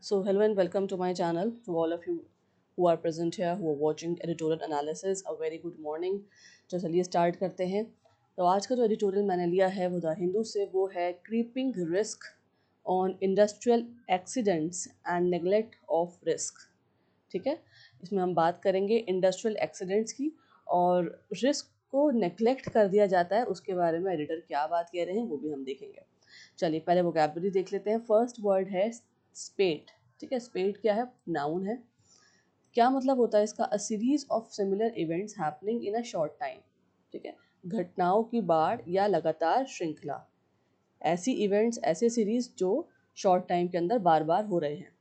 So, hello and welcome to my channel. To all of you who are present here, who are watching editorial analysis, a very good morning. तो चलिए start करते हैं. तो आज का जो editorial मैंने लिया है वो द हिंदू से, वो है creeping risk on industrial accidents and neglect of risk. ठीक है, इसमें हम बात करेंगे इंडस्ट्रियल एक्सीडेंट्स की और रिस्क को नेग्लेक्ट कर दिया जाता है उसके बारे में एडिटर क्या बात कह रहे हैं वो भी हम देखेंगे. चलिए पहले वोकैबुलरी देख लेते हैं. फर्स्ट वर्ड है स्पेट. ठीक है, स्पेट क्या है? नाउन है. क्या मतलब होता है इसका? A series of similar events happening in a short time. ठीक है, घटनाओं की बाढ़ या लगातार श्रृंखला. ऐसी इवेंट्स, ऐसे सीरीज जो शॉर्ट टाइम के अंदर बार बार हो रहे हैं.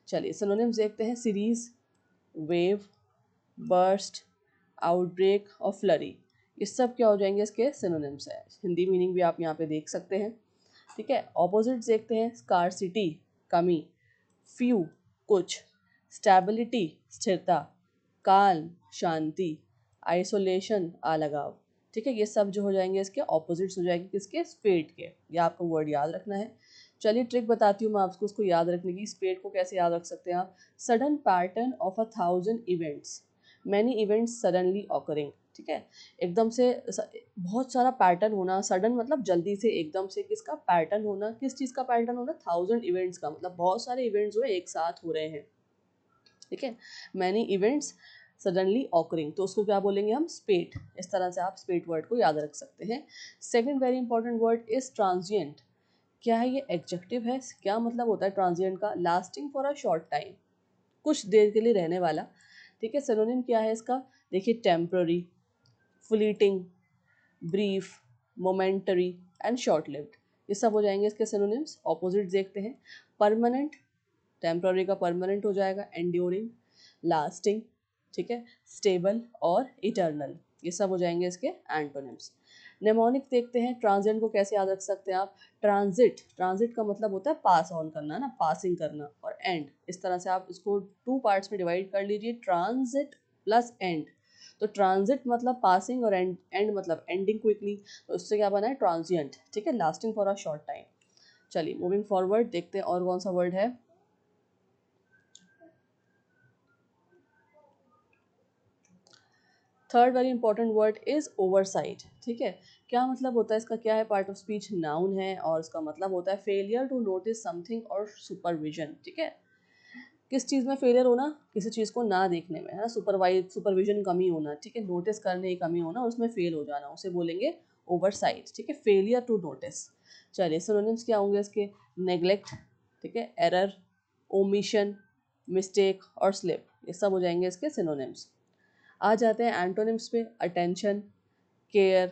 चलिए सिनोनिम्स देखते हैं. सीरीज, वेव, बर्स्ट, आउटब्रेक और फ्लरी, ये सब क्या हो जाएंगे? इसके सिनोनिम्स है. हिंदी मीनिंग भी आप यहाँ पे देख सकते हैं. ठीक है, ऑपोजिट देखते हैं. स्कार्सिटी, कमी. फ्यू, कुछ. स्टेबिलिटी, स्थिरता. काल्म, शांति. आइसोलेशन, अलगाव. ठीक है, ये सब जो हो जाएंगे इसके ऑपोजिट्स हो जाएंगे किसके? स्पेट के. ये आपको वर्ड याद रखना है. चलिए ट्रिक बताती हूँ मैं आपको उसको याद रखने की. स्पेट को कैसे याद रख सकते हैं आप? Sudden pattern of 1,000 events, many events suddenly occurring. ठीक है, एकदम से बहुत सारा पैटर्न होना. सडन मतलब जल्दी से, एकदम से. किसका पैटर्न होना? किस चीज़ का पैटर्न होना? 1,000 इवेंट्स का मतलब बहुत सारे इवेंट्स जो है एक साथ हो रहे हैं. ठीक है, मैनी इवेंट्स सडनली ऑकरिंग, तो उसको क्या बोलेंगे हम? स्पेट. इस तरह से आप स्पेट वर्ड को याद रख सकते हैं. Second very important word is transient. क्या है ये? एडजेक्टिव है. क्या मतलब होता है ट्रांजिएंट का? Lasting for a short time, कुछ देर के लिए रहने वाला. ठीक है, सिनोनिम क्या है इसका? देखिए, temporary, fleeting, brief, momentary and short lived, ये सब हो जाएंगे इसके सिनोनिम्स. ऑपोजिट देखते हैं. परमानेंट, टेम्पररी का परमानेंट हो जाएगा. Enduring, lasting. ठीक है, स्टेबल और इटर्नल, ये सब हो जाएंगे इसके एंटोनिम्स. नेमोनिक देखते हैं. ट्रांजिएंट को कैसे याद रख सकते हैं आप? ट्रांजिट, ट्रांजिट का मतलब होता है पास ऑन करना ना, पासिंग करना. और एंड, इस तरह से आप इसको टू पार्ट्स में डिवाइड कर लीजिए. Transit plus and. तो ट्रांजिट मतलब पासिंग और एंड मतलब एंडिंग क्विकली. तो इससे क्या बना है? ट्रांजिएंट. ठीक है, lasting for a short time. चलिए मूविंग फॉरवर्ड देखते हैं और कौन सा वर्ड है. Third very important word is oversight. ठीक है, क्या मतलब होता है इसका? क्या है? पार्ट ऑफ स्पीच नाउन है और इसका मतलब होता है फेलियर टू नोटिस समथिंग और सुपरविजन. ठीक है, किस चीज़ में फेलियर होना? किसी चीज़ को ना देखने में, है ना. सुपरविजन कमी होना. ठीक है, नोटिस करने की कमी होना और उसमें फेल हो जाना, उसे बोलेंगे ओवरसाइट. ठीक है, फेलियर टू नोटिस. चलिए सिनोनिम्स क्या होंगे इसके? नेग्लेक्ट, ठीक है, एरर, ओमिशन, मिस्टेक और स्लिप, ये सब हो जाएंगे इसके सिनोनिम्स. आ जाते हैं एंटोनिम्स पे. अटेंशन, केयर,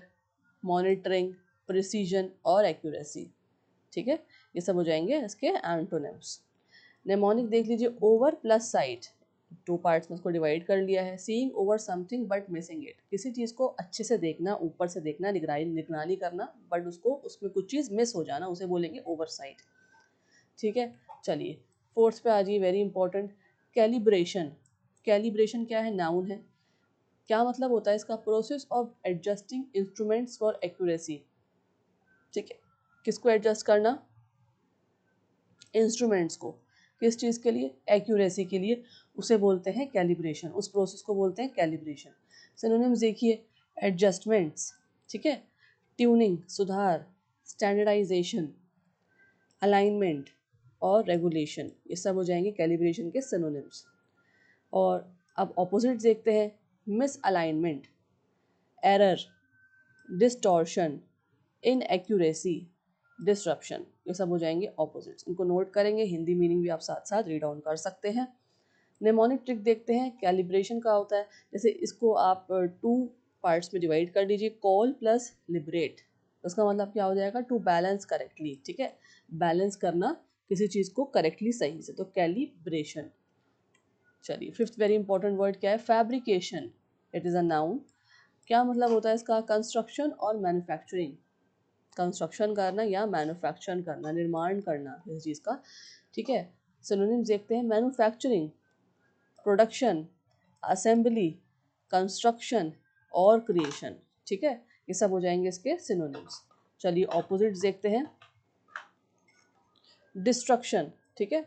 मॉनिटरिंग, प्रिसीजन और एक्यूरेसी. ठीक है, ये सब हो जाएंगे इसके एंटोनिम्स. नेमोनिक देख लीजिए. Over plus site, two parts में इसको डिवाइड कर लिया है. Seeing over something but missing it, किसी चीज़ को अच्छे से देखना, ऊपर से देखना, निगरानी करना, बट उसको उसमें कुछ चीज़ मिस हो जाना, उसे बोलेंगे ओवर साइट. ठीक है, चलिए फोर्थ पे आ जाइए. Very important, calibration. कैलिब्रेशन क्या है? नाउन है. क्या मतलब होता है इसका? Process of adjusting instruments for accuracy. ठीक है, किसको एडजस्ट करना? इंस्ट्रूमेंट्स को. किस चीज़ के लिए? एक्यूरेसी के लिए. उसे बोलते हैं कैलिब्रेशन, उस प्रोसेस को बोलते हैं कैलिब्रेशन. सिनोनिम्स देखिए. एडजस्टमेंट्स, ठीक है, ट्यूनिंग, सुधार, स्टैंडर्डाइजेशन, अलाइनमेंट और रेगुलेशन, ये सब हो जाएंगे कैलिब्रेशन के सिनोनिम्स. और अब ऑपोजिट देखते हैं. Miss alignment, error, distortion, inaccuracy, disruption, ये सब हो जाएंगे ऑपोजिट्स. इनको नोट करेंगे, हिंदी मीनिंग भी आप साथ साथ रीड ऑन कर सकते हैं. नेमोनिक ट्रिक देखते हैं. कैलिब्रेशन का होता है, जैसे इसको आप टू पार्ट्स में डिवाइड कर दीजिए. कॉल प्लस लिबरेट, उसका मतलब क्या हो जाएगा? To balance correctly. ठीक है, बैलेंस करना किसी चीज़ को करेक्टली, सही से, तो कैलिब्रेशन. चलिए फिफ्थ वेरी इंपॉर्टेंट वर्ड क्या है? Fabrication. It is a noun. क्या मतलब होता है इसका? कंस्ट्रक्शन और मैन्युफैक्चरिंग, कंस्ट्रक्शन करना या मैन्युफैक्चर करना, निर्माण करना किसी चीज़ का. ठीक है, सिनोनिम्स देखते हैं. मैन्युफैक्चरिंग, प्रोडक्शन, असेंबली, कंस्ट्रक्शन और क्रिएशन. ठीक है, ये सब हो जाएंगे इसके सिनोनिम्स. चलिए ऑपोजिट्स देखते हैं. डिस्ट्रक्शन, ठीक है,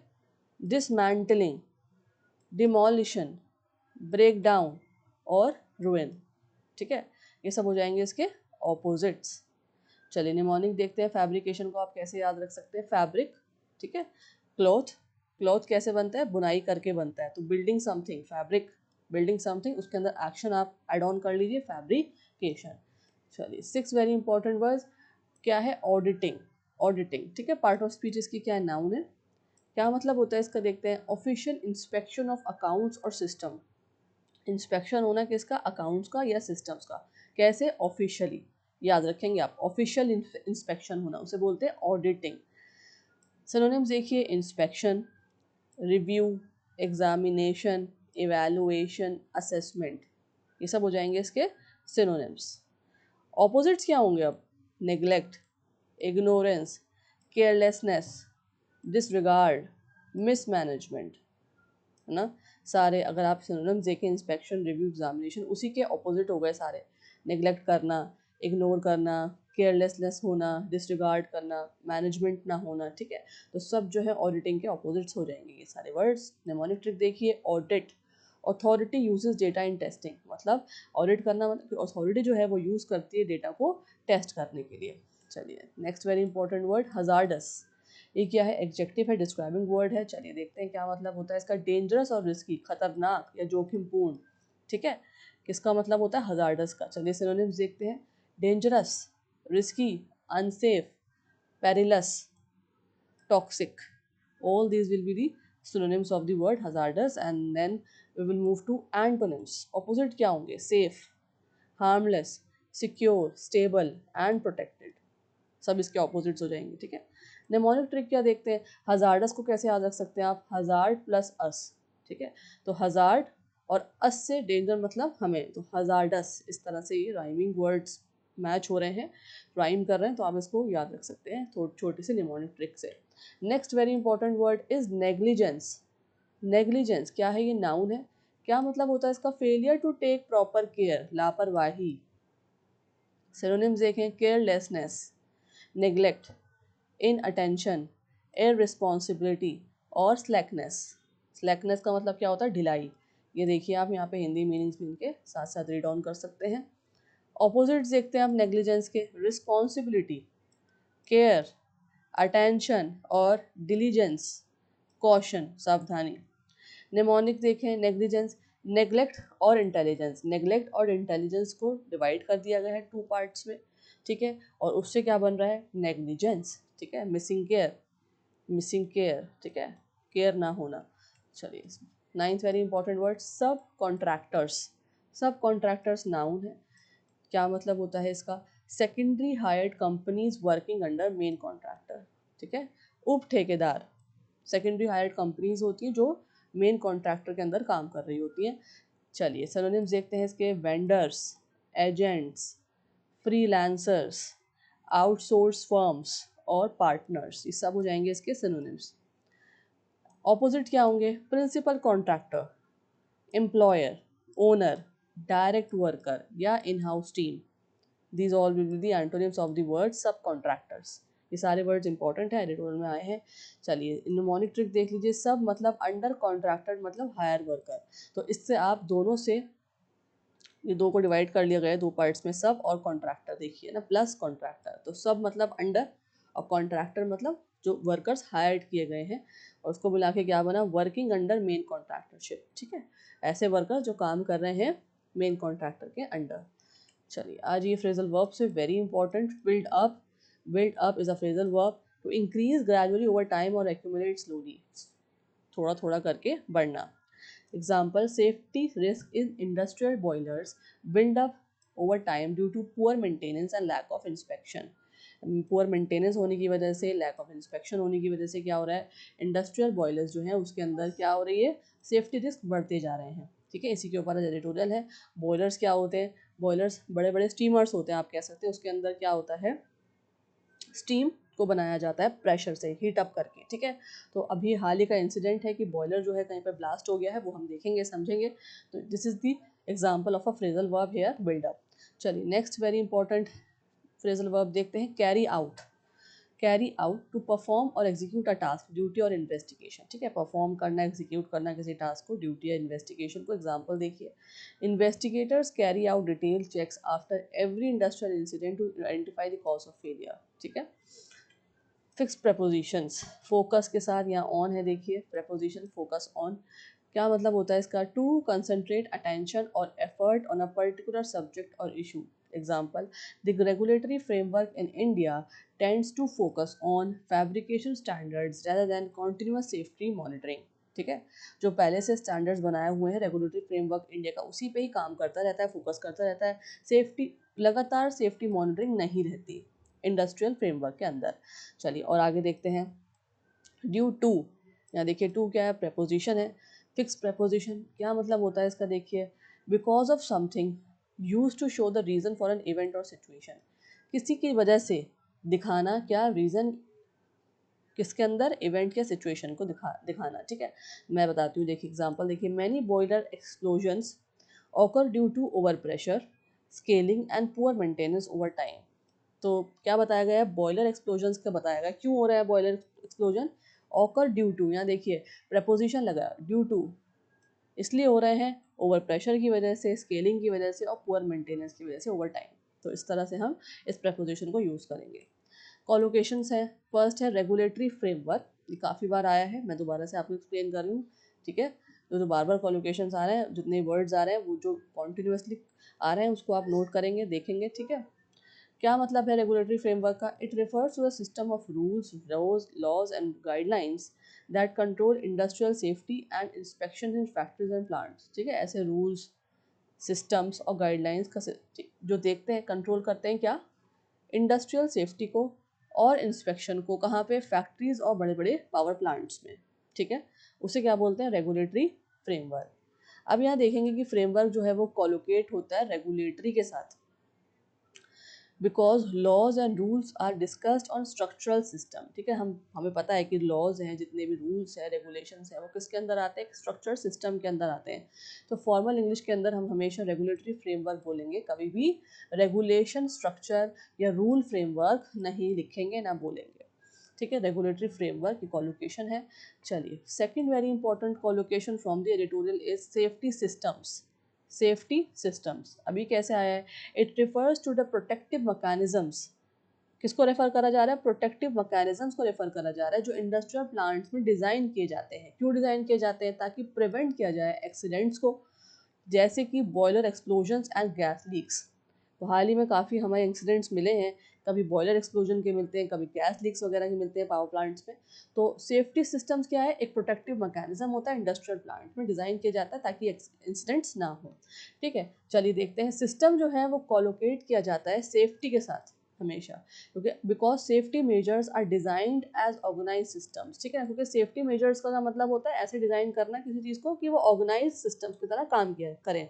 डिसमैंटलिंग, डिमोलिशन, ब्रेक डाउन और रुइन। ठीक है, ये सब हो जाएंगे इसके ऑपोजिट्स। चलिए निमोनिक देखते हैं। फैब्रिकेशन को आप कैसे याद रख सकते हैं? फैब्रिक, ठीक है, क्लॉथ, क्लॉथ कैसे बनता है? बुनाई करके बनता है। तो building something, fabric, building something, उसके अंदर एक्शन आप एड ऑन कर लीजिए, फैब्रिकेशन। चलिए 6 वेरी इंपॉर्टेंट वर्ड्स क्या है? ऑडिटिंग, ऑडिटिंग, ठीक है, पार्ट ऑफ स्पीच इसकी क्या है? नाउन है। क्या मतलब होता है इसका? देखते हैं। ऑफिशियल इंस्पेक्शन ऑफ अकाउंट्स और सिस्टम। इंस्पेक्शन होना किसका? अकाउंट्स का या सिस्टम्स का। कैसे? ऑफिशियली, याद रखेंगे आप, ऑफिशियल इंस्पेक्शन होना उसे बोलते हैं ऑडिटिंग। सिनोनिम्स देखिए, inspection, review, examination, evaluation, assessment, ये सब हो जाएंगे इसके सिनोनिम्स। ऑपोजिट्स क्या होंगे अब? Neglect, ignorance, carelessness, disregard, mismanagement, है ना। सारे अगर आप सिनोनिम्स देखें, इंस्पेक्शन, रिव्यू, एग्जामिनेशन, उसी के ऑपोजिट हो गए सारे। नेग्लेक्ट करना, इग्नोर करना, केयरलेसनेस होना, डिसरिगार्ड करना, मैनेजमेंट ना होना, ठीक है। तो सब जो है ऑडिटिंग के ऑपोजिट्स हो जाएंगे ये सारे वर्ड्स। निमोनिक ट्रिक देखिए, audit, authority uses data in testing, मतलब ऑडिट करना मतलब अथॉरिटी जो है वो यूज़ करती है डेटा को टेस्ट करने के लिए। चलिए next very important word, hazardous. ये क्या है? एडजेक्टिव है, डिस्क्राइबिंग वर्ड है। चलिए देखते हैं क्या मतलब होता है इसका। डेंजरस और रिस्की, खतरनाक या जोखिमपूर्ण, ठीक है, किसका मतलब होता है? हजार्डस का। चलिए सिनोनिम्स देखते हैं। Dangerous, risky, unsafe, perilous, toxic, all these will be the synonyms of the word hazardous, and then we will move to antonyms. Opposite क्या होंगे? safe, harmless, secure, stable and protected, सब इसके opposites हो जाएंगे, ठीक है। नेमोनिक ट्रिक क्या देखते हैं? हजार्डस को कैसे याद रख सकते हैं आप? हजार्ड प्लस अस, ठीक है। तो हजार्ड और अस से डेंजर मतलब हमें, तो हजार्डस, इस तरह से ये राइमिंग वर्ड्स मैच हो रहे हैं, राइम कर रहे हैं, तो आप इसको याद रख सकते हैं छोटी सी निमोनिक ट्रिक से। Next very important word is negligence. Negligence क्या है? ये नाउन है। क्या मतलब होता है इसका? Failure to take proper care, लापरवाही। सिनोनिम्स देखें। केयरलेसनेस, नेग्लेक्ट, इनअटेंशन, इररिस्पॉन्सिबिलिटी और स्लैकनेस। स्लैकनेस का मतलब क्या होता है? ढिलाई। ये देखिए आप यहाँ पे हिंदी मीनिंग्स भी इनके साथ साथ रीड ऑन कर सकते हैं। ऑपोजिट्स देखते हैं आप नेग्लिजेंस के। रिस्पॉन्सिबिलिटी, केयर, अटेंशन और डिलीजेंस, कॉशन, सावधानी। निमोनिक देखें। नेग्लिजेंस, नेग्लेक्ट और इंटेलिजेंस। नेग्लेक्ट और इंटेलिजेंस को डिवाइड कर दिया गया है 2 पार्ट्स में, ठीक है, और उससे क्या बन रहा है? नेग्लिजेंस, ठीक है। मिसिंग केयर, मिसिंग केयर, ठीक है, केयर ना होना। चलिए 9th वेरी इंपॉर्टेंट वर्ड, सब कॉन्ट्रैक्टर्स। सब कॉन्ट्रैक्टर्स नाउन है। क्या मतलब होता है इसका? Secondary hired companies working under main contractor, ठीक है, उप ठेकेदार। सेकेंडरी हायर्ड कंपनीज होती हैं जो मेन कॉन्ट्रैक्टर के अंदर काम कर रही होती हैं। चलिए सिनोनिम्स देखते हैं इसके। Vendors, agents, freelancers, outsource firms और पार्टनर्स, ये सब हो जाएंगे इसके सिनोनिम्स। ऑपोजिट क्या होंगे? Principal contractor, employer, owner, direct worker या in house team. These all will be the antonyms of the word subcontractors. ये सारे वर्ड्स इंपॉर्टेंट है, एडिटोरियल में आए हैं। चलिए निमोनिक ट्रिक देख लीजिए। सब मतलब अंडर, कॉन्ट्रैक्टर मतलब हायर वर्कर। तो इससे आप दोनों से, ये दो को डिवाइड कर लिया गया है 2 पार्ट्स में, सब और कॉन्ट्रैक्टर देखिए ना, प्लस कॉन्ट्रैक्टर। तो सब मतलब अंडर और कॉन्ट्रैक्टर मतलब जो वर्कर्स हायर्ड किए गए हैं, और उसको मिला के क्या बना? वर्किंग अंडर मेन कॉन्ट्रैक्टरशिप, ठीक है, ऐसे वर्कर जो काम कर रहे हैं मेन कॉन्ट्रैक्टर के अंडर। चलिए आज ये फ्रेजल वर्ब से very important, build up. Build up is a phrasal verb to increase gradually over time और एक्यूमुलेट स्लोली, थोड़ा थोड़ा करके बढ़ना। Example, safety risk in industrial boilers build up over time due to poor maintenance and lack of inspection. Poor maintenance होने की वजह से, lack of inspection होने की वजह से क्या हो रहा है? इंडस्ट्रियल बॉयलर्स जो हैं उसके अंदर क्या हो रही है? सेफ्टी रिस्क बढ़ते जा रहे हैं, ठीक है। इसी के ऊपर एडिटोरियल है। बॉयलर्स क्या होते हैं? बॉयलर्स बड़े बड़े स्टीमर्स होते हैं, आप कह सकते हैं। उसके अंदर क्या होता है? स्टीम को बनाया जाता है प्रेशर से, हीट अप करके, ठीक है। तो अभी हाल ही का इंसिडेंट है कि बॉयलर जो है कहीं पर ब्लास्ट हो गया है, वो हम देखेंगे, समझेंगे। तो this is the example of a phrasal verb here, build up. चलिए next very important phrasal verb देखते हैं, carry out. Carry out to perform और एग्जीक्यूट अ टास्क, ड्यूटी और इन्वेस्टिगेशन। ठीक है, परफॉर्म करना, एग्जीक्यूट करना किसी टास्क को, ड्यूटी या इन्वेस्टिगेशन को। एग्जाम्पल देखिए, investigators carry out detail checks after every industrial incident to identify the cause of failure. ठीक है, फिक्स प्रपोजिशंस, फोकस के साथ यहाँ ऑन है, देखिए प्रपोजिशन फोकस ऑन, क्या मतलब होता है इसका? टू कंसंट्रेट अटेंशन और effort on a particular subject और issue. Example, the regulatory framework in India tends to focus on fabrication standards rather than continuous safety monitoring। ठीक है, जो पहले से स्टैंडर्ड्स बनाए हुए हैं रेगुलेटरी फ्रेमवर्क इंडिया का, उसी पे ही काम करता रहता है, फोकस करता रहता है, सेफ्टी लगातार सेफ्टी मॉनिटरिंग नहीं रहती इंडस्ट्रियल फ्रेमवर्क के अंदर। चलिए और आगे देखते हैं, ड्यू टू, यहाँ देखिए टू क्या है? प्रपोजिशन है। फिक्स प्रपोजिशन क्या मतलब होता है इसका? देखिए, because of something use to show the reason for an event और सिचुएशन, किसी की वजह से दिखाना, क्या रीजन किसके अंदर? इवेंट या सिचुएशन को दिखाना। ठीक है, मैं बताती हूँ, देखिए एग्जांपल देखिए, many boiler explosions occur due to over pressure, scaling and poor maintenance over time. तो क्या बताया गया है? बॉयलर एक्सप्लोजन का बताया गया। क्यों हो रहा है boiler explosion? Occur due to, यहाँ देखिए प्रपोजिशन लगा ड्यू टू, इसलिए हो रहे हैं ओवर प्रेशर की वजह से, स्केलिंग की वजह से और पुअर मेंटेनेंस की वजह से ओवर टाइम। तो इस तरह से हम इस प्रपोजिशन को यूज़ करेंगे। कॉलोकेशंस है, फर्स्ट है रेगुलेटरी फ्रेमवर्क, ये काफ़ी बार आया है, मैं दोबारा से आपको एक्सप्लेन कर रही हूँ। ठीक है, जो बार बार कॉलोकेशंस आ रहे हैं, जितने वर्ड्स आ रहे हैं वो जो कॉन्टिन्यूसली आ रहे हैं उसको आप नोट करेंगे, देखेंगे। ठीक है, क्या मतलब है रेगुलेटरी फ्रेमवर्क का? It refers to the system of rules, laws and guidelines that control industrial safety and inspection in factories and plants. ठीक है, ऐसे रूल्स, सिस्टम्स और गाइडलाइंस का जो देखते हैं, कंट्रोल करते हैं, क्या? इंडस्ट्रियल सेफ्टी को और इंस्पेक्शन को, कहाँ पे? फैक्ट्रीज और बड़े बड़े पावर प्लांट्स में। ठीक है, उसे क्या बोलते हैं? Regulatory framework. अब यहाँ देखेंगे कि फ्रेमवर्क जो है वो कोलोकेट होता है रेगुलेटरी के साथ, because laws and rules are discussed on structural system. ठीक है, हमें पता है कि लॉज हैं, जितने भी रूल्स हैं, रेगुलेशंस हैं, वो किसके अंदर आते हैं? स्ट्रक्चरल सिस्टम के अंदर आते हैं। तो फॉर्मल इंग्लिश के अंदर हम हमेशा रेगुलेटरी फ्रेमवर्क बोलेंगे, कभी भी रेगुलेशन स्ट्रक्चर या रूल फ्रेमवर्क नहीं लिखेंगे, ना बोलेंगे। ठीक है, रेगुलेटरी फ्रेमवर्क की कॉलोकेशन है। चलिए, second very important collocation from the editorial is safety systems. Safety systems अभी कैसे आया है? It refers to the protective mechanisms, किसको रेफर करा जा रहा है? प्रोटेक्टिव मैकेनिज्म्स को रेफर करा जा रहा है, जो इंडस्ट्रियल प्लांट्स में डिज़ाइन किए जाते हैं। क्यों डिज़ाइन किए जाते हैं? ताकि प्रिवेंट किया जाए एक्सीडेंट्स को, जैसे कि boiler explosions and gas leaks. तो हाल ही में काफ़ी हमें इंसिडेंट्स मिले हैं, कभी बॉयलर एक्सप्लोजन के मिलते हैं, कभी गैस लीक्स वगैरह के मिलते हैं पावर प्लांट्स में। तो सेफ्टी सिस्टम्स क्या है? एक प्रोटेक्टिव मैकेनिज्म होता है, इंडस्ट्रियल प्लांट में डिज़ाइन किया जाता है ताकि इंसिडेंट्स ना हो। ठीक है, चलिए देखते हैं, सिस्टम जो है वो कोलोकेट किया जाता है सेफ्टी के साथ हमेशा, क्योंकि because safety measures are designed as organize systems. ठीक है, क्योंकि सेफ्टी मेजर्स का मतलब होता है ऐसे डिज़ाइन करना किसी चीज़ को कि वो ऑर्गेनाइज सिस्टम्स की तरह काम किया करें।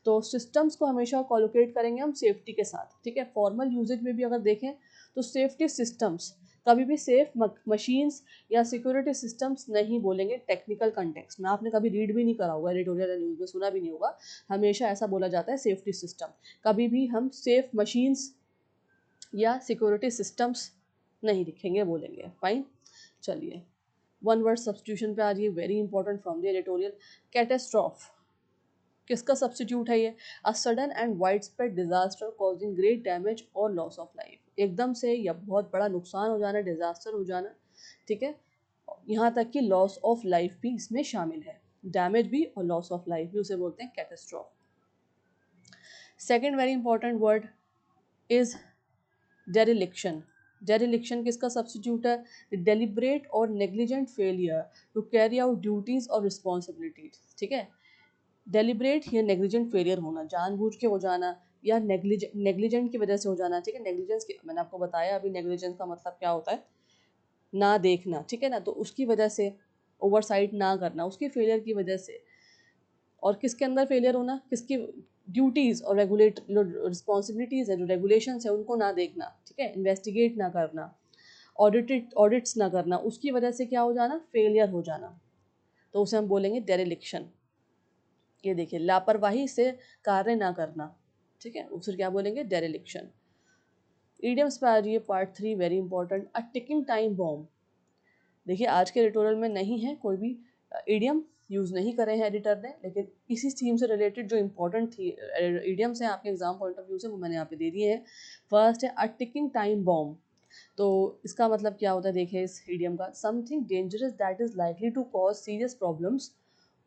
तो सिस्टम्स को हमेशा कोलोकेट करेंगे हम सेफ्टी के साथ। ठीक है, फॉर्मल यूजेज में भी अगर देखें तो सेफ्टी सिस्टम्स, कभी भी सेफ मशीन्स या सिक्योरिटी सिस्टम्स नहीं बोलेंगे टेक्निकल कंटेक्स्ट में। आपने कभी रीड भी नहीं करा होगा, एडिटोरियल या न्यूज़ में सुना भी नहीं होगा, हमेशा ऐसा बोला जाता है सेफ्टी सिस्टम। कभी भी हम सेफ मशीन्स या सिक्योरिटी सिस्टम्स नहीं लिखेंगे, बोलेंगे। फाइन, चलिए वन वर्ड सब्स्टिट्यूशन पे आ जाइए, very important from the editorial. Catastrophe किसका सब्स्टिट्यूट है? ये a sudden and wide spread disaster causing great damage और लॉस ऑफ लाइफ। एकदम से या बहुत बड़ा नुकसान हो जाना, डिजास्टर हो जाना। ठीक है, यहाँ तक कि लॉस ऑफ लाइफ भी इसमें शामिल है, डैमेज भी और लॉस ऑफ लाइफ भी, उसे बोलते हैं catastrophe. Second very important word is dereliction. Dereliction किसका सब्स्टिट्यूट है? डेलिब्रेट और negligent failure to carry out duties और रिस्पॉन्सिबिलिटीज। ठीक है, डेलिब्रेट या नेग्लिजेंट फेलियर होना, जानबूझ के हो जाना या नेग्लिजेंट की वजह से हो जाना। ठीक है, नेग्लिजेंस की मैंने आपको बताया अभी, नेग्लिजेंस का मतलब क्या होता है? ना देखना। ठीक है ना, तो उसकी वजह से, ओवरसाइट ना करना, उसकी फेलियर की वजह से। और किसके अंदर फेलियर होना? किसकी? ड्यूटीज़ और रेगुलेट रिस्पॉन्सिबिलिटीज़ है, जो रेगुलेशंस है उनको ना देखना। ठीक है, इन्वेस्टिगेट ना करना, ऑडिट्स ना करना, उसकी वजह से क्या हो जाना? फेलियर हो जाना। तो उसे हम बोलेंगे डेरिलिक्शन। ये देखिए, लापरवाही से कार्य ना करना। ठीक है, उसे क्या बोलेंगे? डेरिलिक्शन। ईडियम्स पे आ रही है पार्ट 3, वेरी इंपॉर्टेंट, अ टिकिंग टाइम बॉम्ब। देखिए आज के एडिटोरियल में नहीं है कोई भी ईडियम यूज़ नहीं करे हैं एडिटर ने, लेकिन इसी थीम से रिलेटेड जो इंपॉर्टेंट थी ईडियम्स हैं आपके एग्जाम पॉइंट ऑफ व्यू से, वो मैंने यहाँ पे दे दिए हैं। फर्स्ट है अ टिकिंग टाइम बॉम्ब। तो इसका मतलब क्या होता है, देखिए इस ईडियम का, something dangerous that is likely to cause serious problems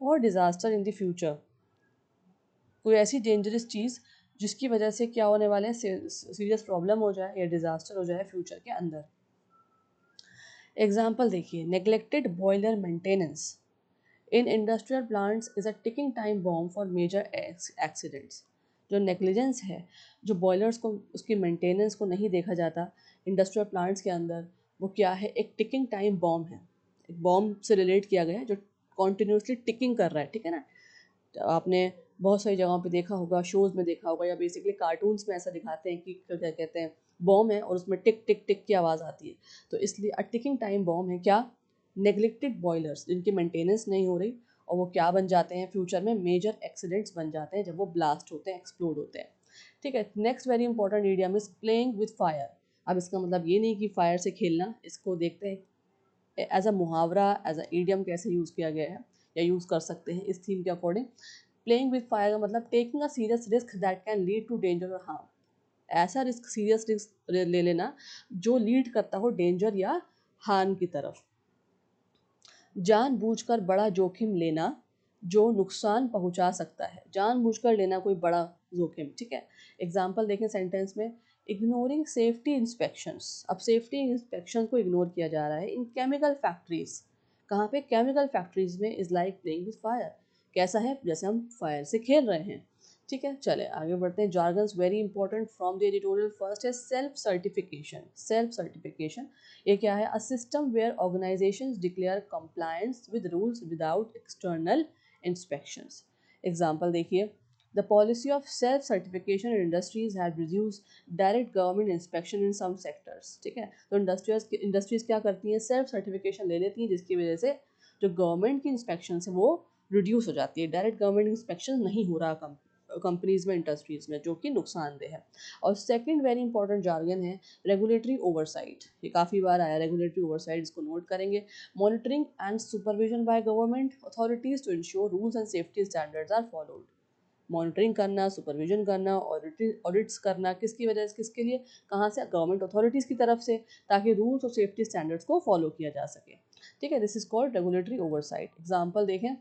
और डिजास्टर इन द फ्यूचर। कोई ऐसी डेंजरस चीज़ जिसकी वजह से क्या होने वाले हैं, सीरियस प्रॉब्लम हो जाए या डिजास्टर हो जाए फ्यूचर के अंदर। एग्जाम्पल देखिए, neglected boiler maintenance in industrial plants is a ticking time bomb for major accidents. जो नेग्लिजेंस है, जो बॉयलर्स को उसकी मेंटेनेंस को नहीं देखा जाता इंडस्ट्रियल प्लांट्स के अंदर, वो क्या है, एक टिकिंग टाइम बॉम्ब है। एक बॉम्ब से रिलेट किया गया है जो कॉन्टिन्यूसली टिकिंग कर रहा है, ठीक है ना। तो आपने बहुत सारी जगहों पे देखा होगा, शोज़ में देखा होगा, या बेसिकली कार्टून्स में ऐसा दिखाते हैं कि क्या कहते हैं, बॉम्ब है और उसमें टिक टिक टिक की आवाज़ आती है। तो इसलिए अ टिकिंग टाइम बॉम्ब है क्या, नेग्लेक्टेड बॉयलर्स जिनकी मेंटेनेंस नहीं हो रही, और वो क्या बन जाते हैं फ्यूचर में, मेजर एक्सीडेंट्स बन जाते हैं जब वो ब्लास्ट होते हैं, एक्सप्लोड होते हैं। ठीक है, next very important idiom is playing with fire. अब इसका मतलब ये नहीं कि फायर से खेलना, इसको देखते हैं एज अ मुहावरा, एज अ ईडियम कैसे यूज़ किया गया है या यूज़ कर सकते हैं इस थीम के अकॉर्डिंग। प्लेइंग विद फायर का मतलब taking a serious risk that can lead to danger और हार्म। ऐसा रिस्क, सीरियस रिस्क ले लेना जो लीड करता हो डेंजर या हार्म की तरफ। जानबूझकर बड़ा जोखिम लेना जो नुकसान पहुंचा सकता है, जानबूझकर लेना कोई बड़ा जोखिम, ठीक है। एग्जाम्पल देखें सेंटेंस में, इग्नोरिंग सेफ्टी इंस्पेक्शंस। अब सेफ्टी इंस्पेक्शन को इग्नोर किया जा रहा है इन केमिकल फैक्ट्रीज। कहाँ पे, केमिकल फैक्ट्रीज में। Is like playing with fire, कैसा है, जैसे हम फायर से खेल रहे हैं। ठीक है, चले आगे बढ़ते हैं। Jargons very important from the editorial. First है सेल्फ सर्टिफिकेशन। सेल्फ सर्टिफिकेशन ये क्या है, a system where organisations declare compliance with rules without external inspections. Example देखिए, the policy of self certification in industries have reduced direct government inspection in some sectors. ठीक है, तो industries क्या करती हैं, सेल्फ सर्टिफिकेशन ले लेती हैं, जिसकी वजह से जो गवर्नमेंट की इंस्पेक्शन है वो रिड्यूस हो जाती है, डायरेक्ट गवर्नमेंट इंस्पेक्शन नहीं हो रहा कंपनीज में, इंडस्ट्रीज में, जो कि नुकसानदेह है। और सेकंड वेरी इंपॉर्टेंट जार्गन है रेगुलेटरी ओवरसाइट। ये काफ़ी बार आया, रेगुलेटरी ओवरसाइट, इसको नोट करेंगे। Monitoring and supervision by government authorities to ensure rules and safety standards are followed. Monitoring करना, सुपरविजन करना, ऑडिट्स करना, किसकी वजह से, किसके लिए, कहाँ से, गवर्नमेंट अथॉरिटीज़ की तरफ से, ताकि रूल्स और सेफ्टी स्टैंडर्ड्स को फॉलो किया जा सके। ठीक है, this is called regulatory oversight. Example देखें,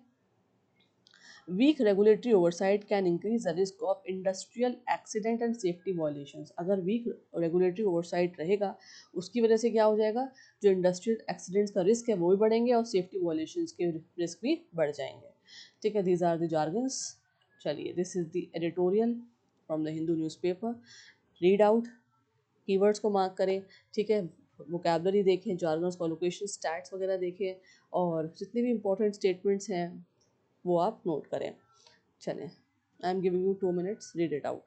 weak regulatory oversight can increase the risk of industrial accident and safety violations. अगर वीक रेगुलेटरी ओवरसाइट रहेगा, उसकी वजह से क्या हो जाएगा, जो इंडस्ट्रियल एक्सीडेंट्स का रिस्क है वो भी बढ़ेंगे और सेफ्टी वायलेशंस के रिस्क भी बढ़ जाएंगे। ठीक है, दीज आर द जार्गन्स। चलिए, this is the editorial from the Hindu newspaper. Read out, keywords को मार्क करें, ठीक है, वोकैबलरी देखें, जार्गन्स, कोलोकेशन, स्टैट्स वगैरह देखें, और जितने भी इंपॉर्टेंट स्टेटमेंट्स हैं वो आप नोट करें। चलें, I am giving you 2 minutes, read it out.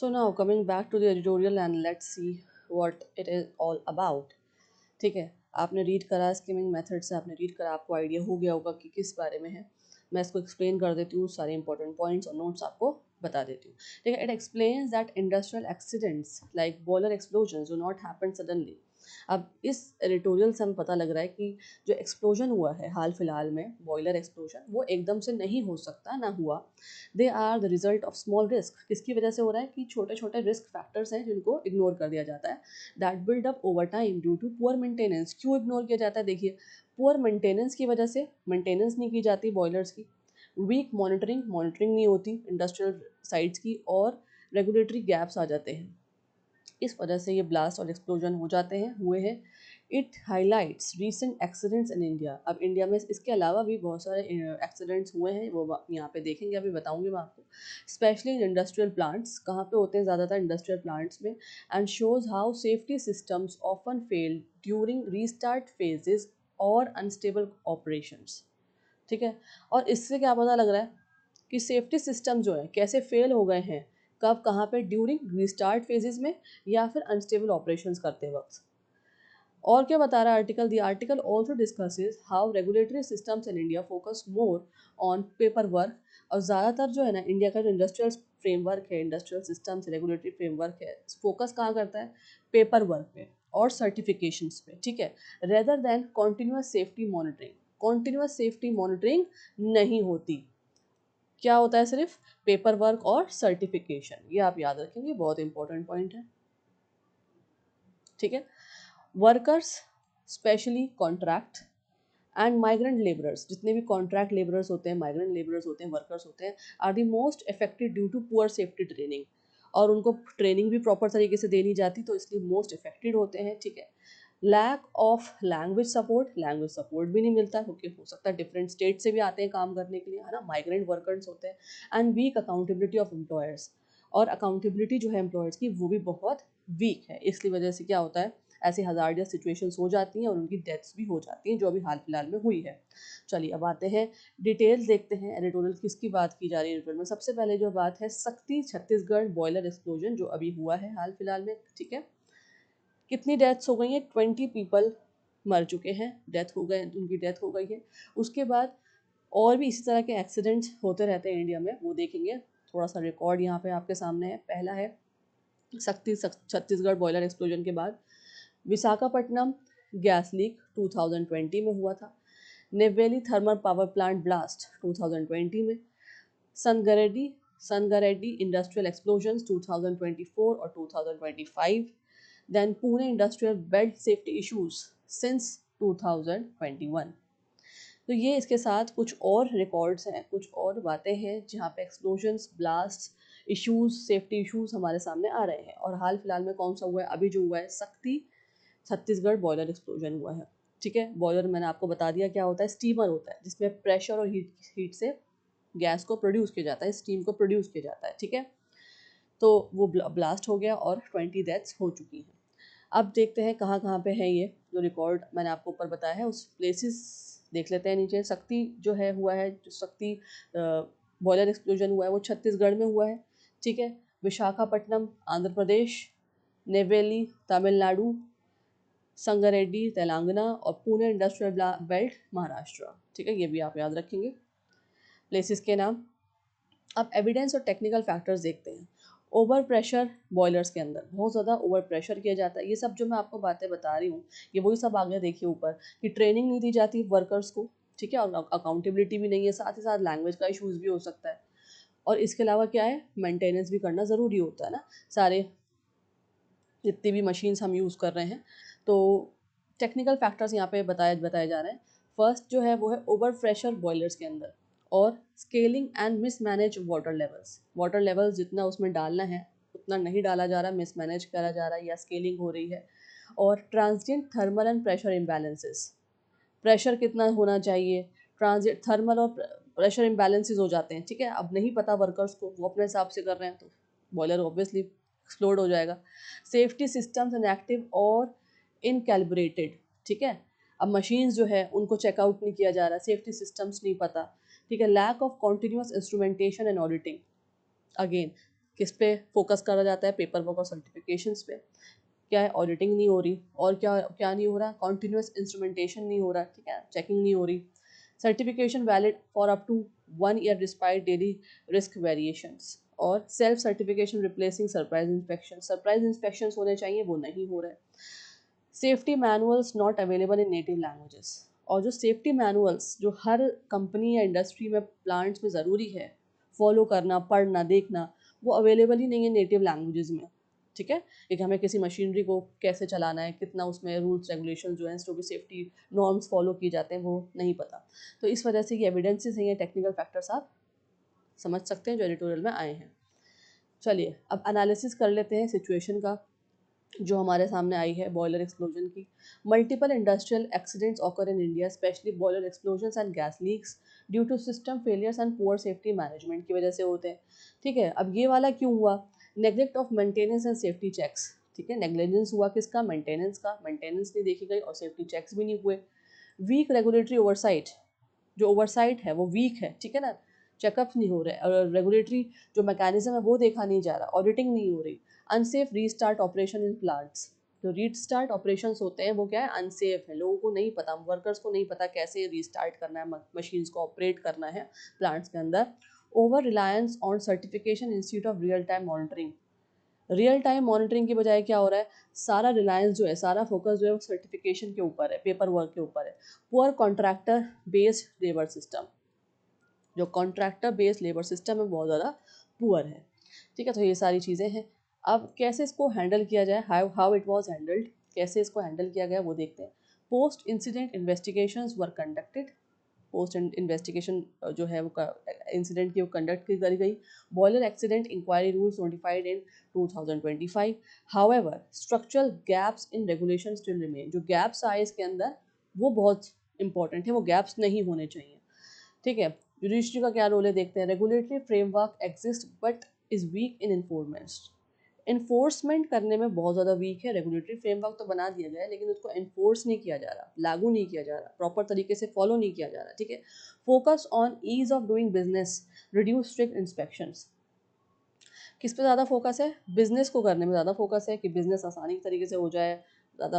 So now coming back to the editorial and let's see what it is all about. ठीक है, आपने रीड करा स्किमिंग मेथड से, आपने रीड करा, आपको आइडिया हो गया होगा कि किस बारे में है। मैं इसको एक्सप्लेन कर देती हूँ, सारे इंपॉर्टेंट पॉइंट्स और नोट्स आपको बता देती हूँ। ठीक है, it explains that industrial accidents like boiler explosion do not happen suddenly. अब इस एडिटोरियल से हमें पता लग रहा है कि जो एक्सप्लोजन हुआ है हाल फिलहाल में, बॉयलर एक्सप्लोजन, वो एकदम से नहीं हो सकता, ना हुआ। They are the result of small risk. किसकी वजह से हो रहा है कि छोटे छोटे रिस्क फैक्टर्स हैं जिनको इग्नोर कर दिया जाता है, that build up over time due to poor maintenance. क्यों इग्नोर किया जाता है? देखिए, पुअर मेंटेनेंस की वजह से, मेंटेनेंस नहीं की जाती बॉयलर्स की, वीक मॉनिटरिंग, मॉनिटरिंग नहीं होती इंडस्ट्रियल साइट्स की, और रेगुलेटरी गैप्स आ जाते हैं। इस वजह से ये ब्लास्ट और एक्सप्लोजन हो जाते हैं, हुए हैं। It highlights recent accidents in India. अब इंडिया में इसके अलावा भी बहुत सारे एक्सीडेंट्स हुए हैं, वो यहाँ पे देखेंगे, अभी बताऊंगी मैं आपको। स्पेशली इन इंडस्ट्रियल प्लांट्स, कहाँ पे होते हैं ज़्यादातर? इंडस्ट्रियल प्लांट्स में। And shows how safety systems often fail during restart phases और अनस्टेबल ऑपरेशंस। ठीक है, और इससे क्या पता लग रहा है कि सेफ्टी सिस्टम जो है कैसे फेल हो गए हैं, कब, कहाँ पे? ड्यूरिंग रिस्टार्ट फेजेस में या फिर अनस्टेबल ऑपरेशंस करते वक्त। और क्या बता रहा है article? The article also discusses how regulatory systems in India focus more on paper work. और ज़्यादातर जो है ना, इंडिया का जो इंडस्ट्रियल फ्रेमवर्क है, इंडस्ट्रियल सिस्टम्स रेगुलेटरी फ्रेमवर्क है, फोकस कहाँ करता है? पेपर वर्क पे और सर्टिफिकेशंस पे। ठीक है, rather than continuous safety monitoring. Continuous safety monitoring नहीं होती, क्या होता है? सिर्फ पेपर वर्क और सर्टिफिकेशन। ये आप याद रखेंगे, बहुत इंपॉर्टेंट पॉइंट है। ठीक है, workers specially contract and migrant labourers, जितने भी कॉन्ट्रैक्ट लेबरर्स होते हैं, माइग्रेंट लेबरर्स होते हैं, वर्कर्स होते हैं, are the most affected due to poor safety training. और उनको ट्रेनिंग भी प्रॉपर तरीके से दे नहीं जाती, तो इसलिए मोस्ट इफेक्टेड होते हैं। ठीक है, lack of language support, language support भी नहीं मिलता, क्योंकि हो सकता है डिफरेंट स्टेट से भी आते हैं काम करने के लिए, है ना, माइग्रेंट वर्कर्स होते हैं। And weak accountability of employers, और अकाउंटेबिलिटी जो है एम्प्लॉयर्स की, वो भी बहुत वीक है। इसकी वजह से क्या होता है, ऐसी हजार्डियस सिचुएशंस हो जाती हैं और उनकी डेथ्स भी हो जाती हैं, जो अभी हाल फिलहाल में हुई है। चलिए अब आते हैं डिटेल्स, देखते हैं एडिटोरियल किसकी बात की जा रही है। एडिटोरियल में सबसे पहले जो बात है, शक्ति छत्तीसगढ़ बॉयलर एक्सप्लोजन जो अभी हुआ है हाल फिलहाल में। ठीक है, कितनी डेथ्स हो गई हैं? 20 पीपल मर चुके हैं, डेथ हो गए, उनकी डेथ हो गई है। उसके बाद और भी इसी तरह के एक्सीडेंट्स होते रहते हैं इंडिया में, वो देखेंगे। थोड़ा सा रिकॉर्ड यहाँ पे आपके सामने है। पहला है शक्ति छत्तीसगढ़ बॉयलर एक्सप्लोजन के बाद विशाखापट्टनम गैस लीक 2020 में हुआ था। Neyveli thermal power plant blast 2020 में। सनगरेड्डी सनगरेड्डी इंडस्ट्रियल एक्सप्लोजन 2024 और 2025। Then Pune industrial belt safety issues since 2021। तो ये इसके साथ कुछ और रिकॉर्ड्स हैं, कुछ और बातें हैं जहाँ पे explosions, blast, issues, safety issues हमारे सामने आ रहे हैं। और हाल फिलहाल में कौन सा हुआ है? अभी जो हुआ है, शक्ति छत्तीसगढ़ बॉयलर एक्सप्लोजन हुआ है। ठीक है, बॉयलर मैंने आपको बता दिया क्या होता है, स्टीमर होता है जिसमें प्रेशर और हीट से गैस को प्रोड्यूस किया जाता है, स्टीम को प्रोड्यूस किया जाता है। ठीक है, तो वो ब्लास्ट हो गया और 20 डेथ्स हो चुकी हैं। अब देखते हैं कहाँ कहाँ पे है ये जो रिकॉर्ड मैंने आपको ऊपर बताया है, उस प्लेसेस देख लेते हैं नीचे। शक्ति जो है हुआ है, जो शक्ति बॉयलर एक्सप्लोजन हुआ है, वो छत्तीसगढ़ में हुआ है। ठीक है, विशाखापट्टनम आंध्र प्रदेश, नेवेली तमिलनाडु, संगारेड्डी तेलंगाना और पुणे इंडस्ट्रियल बेल्ट महाराष्ट्र। ठीक है, ये भी आप याद रखेंगे प्लेसेस के नाम। अब एविडेंस और टेक्निकल फैक्टर्स देखते हैं। ओवर प्रेशर बॉयलर्स के अंदर बहुत ज़्यादा ओवर प्रेशर किया जाता है। ये सब जो मैं आपको बातें बता रही हूँ, ये वही सब आगे देखिए ऊपर, कि ट्रेनिंग नहीं दी जाती वर्कर्स को। ठीक है, और अकाउंटेबिलिटी भी नहीं है, साथ ही साथ लैंग्वेज का इशूज़ भी हो सकता है। और इसके अलावा क्या है, मेंटेनेंस भी करना ज़रूरी होता है ना, सारे जितनी भी मशीन्स हम यूज़ कर रहे हैं। तो टेक्निकल फैक्टर्स यहाँ पे बताए जा रहे हैं। फर्स्ट जो है वो है ओवर प्रेशर बॉयलर्स के अंदर, और scaling and mismanage water levels. Water levels जितना उसमें डालना है उतना नहीं डाला जा रहा, मिसमैनेज करा जा रहा है या स्केलिंग हो रही है। और transient thermal and pressure imbalances, pressure कितना होना चाहिए, ट्रांजिट थर्मल और प्रेशर इम्बैलेंसेस हो जाते हैं। ठीक है, अब नहीं पता वर्कर्स को, वो अपने हिसाब से कर रहे हैं, तो बॉयलर ऑब्वियसली एक्सप्लोड हो जाएगा। सेफ्टी सिस्टम्स इनएक्टिव और इनकैलिब्रेटेड। ठीक है, अब मशीन्स जो है उनको चेकआउट नहीं किया जा रहा, सेफ्टी सिस्टम्स नहीं पता। ठीक है, lack of continuous instrumentation and auditing. Again किस पे फोकस करा जाता है, पेपर वर्क और सर्टिफिकेशंस पे। क्या है, ऑडिटिंग नहीं हो रही, और क्या क्या नहीं हो रहा, कॉन्टिन्यूस इंस्ट्रूमेंटेशन नहीं हो रहा, ठीक है, चेकिंग नहीं हो रही। Certification valid for up to 1 year despite daily risk variations. और self certification replacing surprise inspection होने चाहिए, वो नहीं हो रहा है। Safety manuals not available in native languages. और जो सेफ्टी मैनुअल्स जो हर कंपनी या इंडस्ट्री में, प्लांट्स में ज़रूरी है फॉलो करना, पढ़ना, देखना, वो अवेलेबल ही नहीं है नेटिव लैंग्वेजेस में, ठीक है। कि हमें किसी मशीनरी को कैसे चलाना है, कितना उसमें रूल्स रेगुलेशन जो हैं, जो भी सेफ्टी नॉर्म्स फॉलो किए जाते हैं, वो नहीं पता। तो इस वजह से ये एविडेंसेस हैं, ये टेक्निकल फैक्टर्स आप समझ सकते हैं जो एडिटोरियल में आए हैं। चलिए अब एनालिसिस कर लेते हैं सिचुएशन का जो हमारे सामने आई है बॉयलर एक्सप्लोजन की। Multiple industrial accidents occur in India, specially boiler explosion and gas leaks due to system failures and poor safety management की वजह से होते हैं, ठीक है। अब ये वाला क्यों हुआ, neglect of maintenance and safety checks, ठीक है। नेग्लिजेंस हुआ किसका, मेंटेनेंस का, मेंटेनेंस नहीं देखी गई और सेफ्टी चेक्स भी नहीं हुए। वीक रेगुलेटरी ओवरसाइट, जो ओवरसाइट है वो वीक है, ठीक है ना, चेकअप्स नहीं हो रहे और रेगुलेटरी जो मैकेनिज्म है वो देखा नहीं जा रहा, ऑडिटिंग नहीं हो रही। Unsafe restart operation in plants, जो रीस्टार्ट ऑपरेशंस होते हैं वो क्या है, अनसेफ है, लोगों को नहीं पता, वर्कर्स को नहीं पता कैसे रीस्टार्ट करना है, मशीन्स को ऑपरेट करना है प्लांट्स के अंदर। Over reliance on certification institute of real time monitoring, real time monitoring की बजाय क्या हो रहा है, सारा रिलायंस जो है, सारा फोकस जो है वो सर्टिफिकेशन के ऊपर है, पेपर वर्क के ऊपर है। Poor contractor based labour system, जो कॉन्ट्रैक्टर बेस्ड लेबर सिस्टम है बहुत ज़्यादा पुअर है, ठीक है। तो ये सारी चीज़ें हैं। अब कैसे इसको हैंडल किया जाए, हाउ इट वाज हैंडल्ड, कैसे इसको हैंडल किया गया वो देखते हैं। पोस्ट इंसिडेंट इन्वेस्टिगेशंस वर कंडक्टेड, पोस्ट इन्वेस्टिगेशन जो है वो इंसिडेंट की वो कंडक्ट की करी गई। Boiler accident inquiry rules notified in 2025। However structural gaps in regulation still remain, जो गैप्स आए इसके अंदर वो बहुत इंपॉर्टेंट है, वो गैप्स नहीं होने चाहिए, ठीक है। जुडिशरी का क्या रोल है देखते हैं। Regulatory framework exist but is weak in enforcement करने में बहुत ज़्यादा वीक है। रेगुलेटरी फ्रेमवर्क तो बना दिया गया है लेकिन उसको इन्फोर्स नहीं किया जा रहा, लागू नहीं किया जा रहा, प्रॉपर तरीके से फॉलो नहीं किया जा रहा, ठीक है। Focus on ease of doing business, reduce strict inspections, किस पे ज़्यादा फोकस है, बिजनेस को करने में ज़्यादा फोकस है कि बिजनेस आसानी तरीके से हो जाए, ज़्यादा,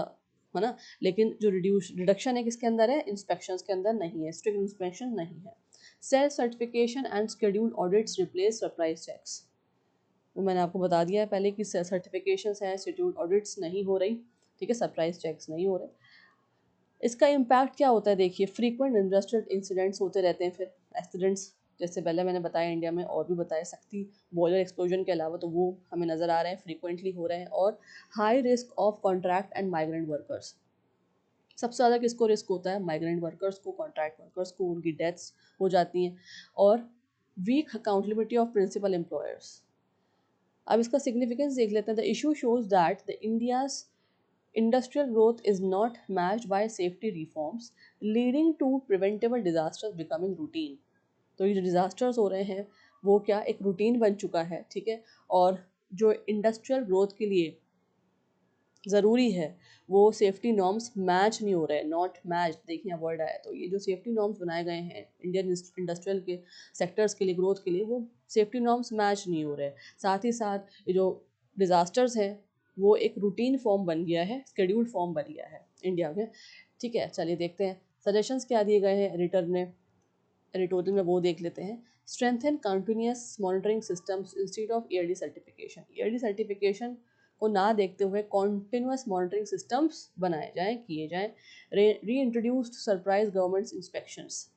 है ना। लेकिन जो रिडक्शन है किसके अंदर है, इंस्पेक्शंस के अंदर नहीं है, स्ट्रिक्ट इंस्पेक्शन नहीं है। Self certification and schedule audits replace surprise checks, वो मैंने आपको बता दिया है पहले कि सर्टिफिकेशंस हैं, शेड्यूल ऑडिट्स नहीं हो रही, ठीक है, सरप्राइज चेक्स नहीं हो रहे। इसका इम्पैक्ट क्या होता है देखिए, फ्रीक्वेंट इंडस्ट्रियल इंसिडेंट्स होते रहते हैं, फिर एक्सीडेंट्स जैसे पहले मैंने बताया इंडिया में और भी बताया, शक्ति बॉयलर एक्सप्लोजन के अलावा तो वो हमें नज़र आ रहे हैं, फ्रीक्वेंटली हो रहे हैं। और high risk of contract and migrant workers, सबसे ज़्यादा किसको रिस्क होता है, माइग्रेंट वर्कर्स को, कॉन्ट्रैक्ट वर्कर्स को, उनकी डेथ्स हो जाती हैं। और weak accountability of principal employers. अब इसका सिग्निफिकेंस देख लेते हैं। The issue shows that the India's industrial growth is not matched by safety reforms, leading to preventable disasters becoming routine। तो ये जो डिजास्टर्स हो रहे हैं वो क्या एक रूटीन बन चुका है, ठीक है। और जो इंडस्ट्रियल ग्रोथ के लिए ज़रूरी है वो सेफ्टी नॉर्म्स मैच नहीं हो रहे, नॉट मैच देखिए वर्ड आया। तो ये जो सेफ्टी नॉर्म्स बनाए गए हैं इंडियन इंडस्ट्रियल के सेक्टर्स के लिए, ग्रोथ के लिए, वो सेफ्टी नॉर्म्स मैच नहीं हो रहे। साथ ही साथ ये जो डिज़ास्टर्स हैं वो एक रूटीन फॉर्म बन गया है, स्केड्यूल्ड फॉर्म बन गया है इंडिया में, ठीक है। चलिए देखते हैं सजेशंस क्या दिए गए हैं एडिटर ने, एडिटोरियल में वो देख लेते हैं। Strengthen continuous monitoring systems institute of yearly certification, yearly certification को ना देखते हुए कॉन्टिन्यूस मॉनिटरिंग सिस्टम्स बनाए जाएं, किए जाएं। री इंट्रोड्यूस्ड सरप्राइज गवर्नमेंट इंस्पेक्शंस,